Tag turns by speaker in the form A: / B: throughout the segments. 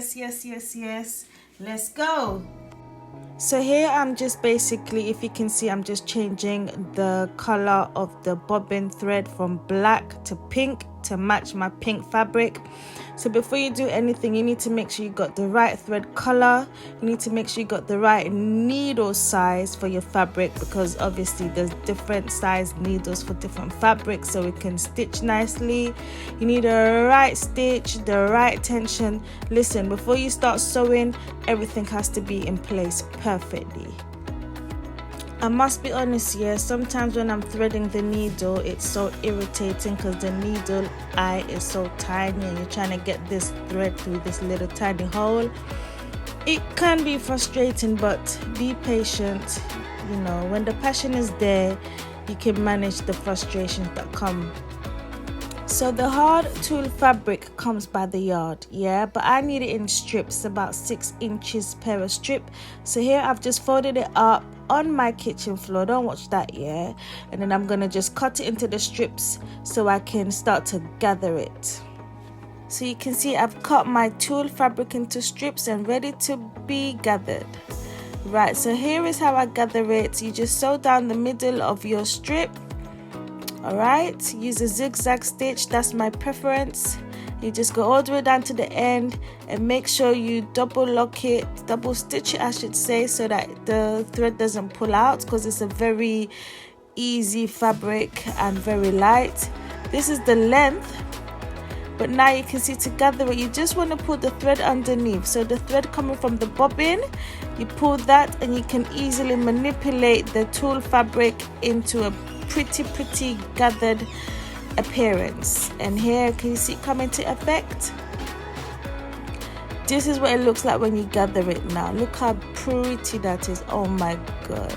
A: Yes, let's go. So here I'm just basically, if you can see, I'm just changing the color of the bobbin thread from black to pink to match my pink fabric. So before you do anything, you need to make sure you got the right thread color. You need to make sure you got the right needle size for your fabric, because obviously there's different size needles for different fabrics, so it can stitch nicely. You need the right stitch, the right tension. Listen, before you start sewing, everything has to be in place perfectly. I must be honest here, sometimes when I'm threading the needle, it's so irritating because the needle eye is so tiny and you're trying to get this thread through this little tiny hole. It can be frustrating, but be patient. You know, when the passion is there, you can manage the frustrations that come. So the hard tulle fabric comes by the yard, yeah, but I need it in strips, about 6 inches per strip. So here I've just folded it up on my kitchen floor, don't watch that, yeah, and then I'm gonna just cut it into the strips so I can start to gather it. So you can see I've cut my tulle fabric into strips and ready to be gathered. Right, so here is how I gather it. You just sew down the middle of your strip. Alright, use a zigzag stitch, that's my preference. You just go all the way down to the end and make sure you double stitch it I should say, so that the thread doesn't pull out, because it's a very easy fabric and very light. This is the length, but now you can see to gather it, you just want to pull the thread underneath. So the thread coming from the bobbin, you pull that and you can easily manipulate the tulle fabric into a pretty gathered appearance. And here, can you see it come into effect? This is what it looks like when you gather it now. Look how pretty that is. Oh my god.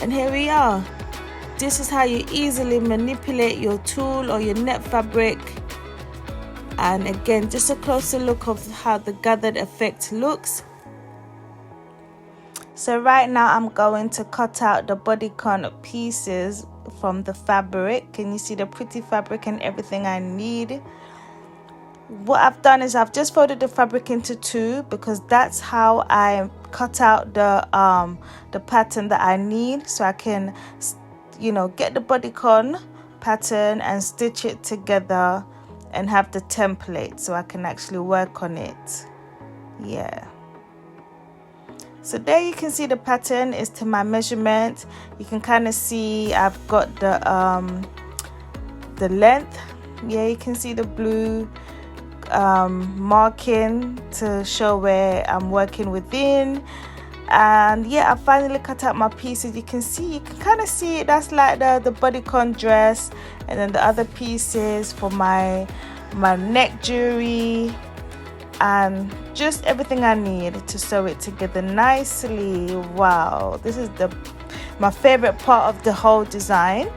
A: And here we are. This is how you easily manipulate your tulle or your net fabric. And again, just a closer look of how the gathered effect looks. So right now I'm going to cut out the bodycon pieces from the fabric. Can you see the pretty fabric and everything I need? What I've done is I've just folded the fabric into two, because that's how I cut out the pattern that I need, so I can, you know, get the bodycon pattern and stitch it together and have the template so I can actually work on it. Yeah. So there you can see the pattern is to my measurement. You can kind of see I've got the length. Yeah, you can see the blue marking to show where I'm working within. And yeah, I finally cut out my pieces. You can kind of see it. That's like the bodycon dress, and then the other pieces for my neck jewelry, and just everything I need to sew it together nicely. Wow, this is my favorite part of the whole design,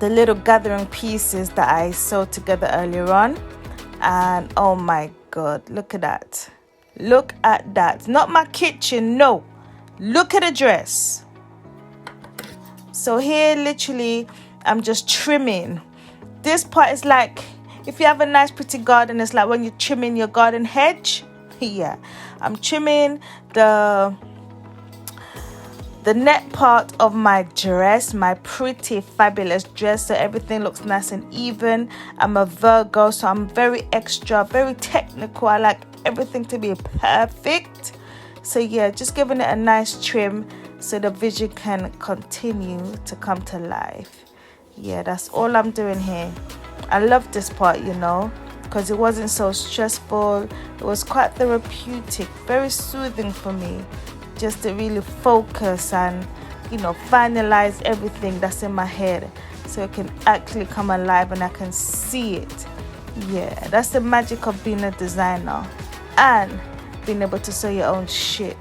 A: the little gathering pieces that I sewed together earlier on. And oh my god, look at that, look at that. Not my kitchen, no, look at the dress. So here literally I'm just trimming. This part is like, if you have a nice pretty garden, it's like when you're trimming your garden hedge. Yeah, I'm trimming the net part of my dress, my pretty fabulous dress, so everything looks nice and even. I'm a Virgo, so I'm very extra, very technical. I like everything to be perfect. So yeah, just giving it a nice trim so the vision can continue to come to life. Yeah, that's all I'm doing here. I love this part, you know, because it wasn't so stressful. It was quite therapeutic, very soothing for me, just to really focus and, you know, finalize everything that's in my head so it can actually come alive and I can see it. Yeah, that's the magic of being a designer and being able to sew your own shit.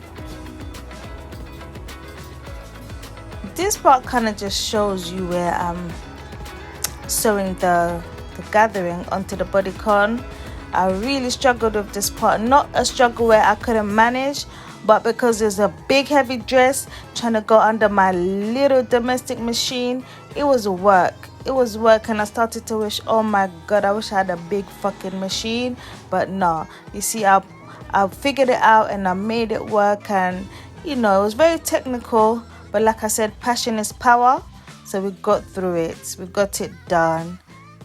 A: This part kind of just shows you where I'm sewing the gathering onto the bodycon. I really struggled with this part. Not a struggle where I couldn't manage, but because there's a big heavy dress trying to go under my little domestic machine, it was work. it was working. I started to wish, oh my god, I wish I had a big fucking machine. But no, you see, I figured it out and I made it work. And you know, it was very technical, but like I said, passion is power. So we got through it, we got it done.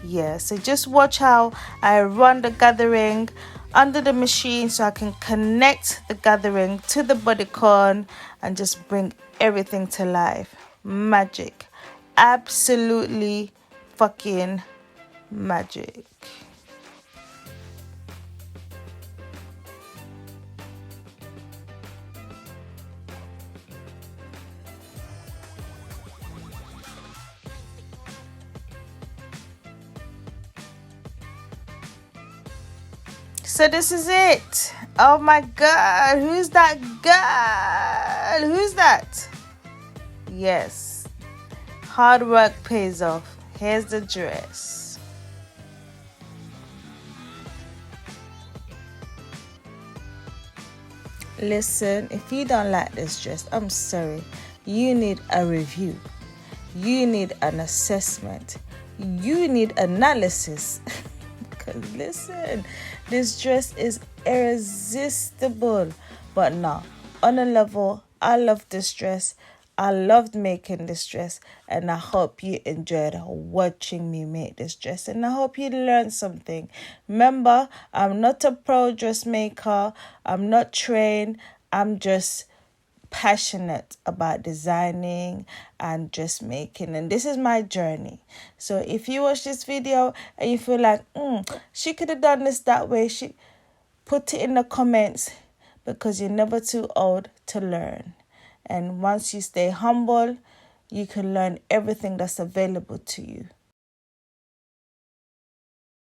A: Yeah, so just watch how I run the gathering under the machine so I can connect the gathering to the bodycon and just bring everything to life. Magic. Absolutely fucking magic. So this is it. Oh my god, who's that girl? Who's that? Yes, hard work pays off. Here's the dress. Listen, if you don't like this dress, I'm sorry. You need a review. You need an assessment. You need analysis. Because listen, this dress is irresistible. But no, on a level, I love this dress. I loved making this dress, and I hope you enjoyed watching me make this dress, and I hope you learned something. Remember, I'm not a pro dressmaker. I'm not trained. I'm just passionate about designing and dressmaking, and this is my journey. So if you watch this video and you feel like she could have done this that way, she put it in the comments, because you're never too old to learn. And once you stay humble, you can learn everything that's available to you.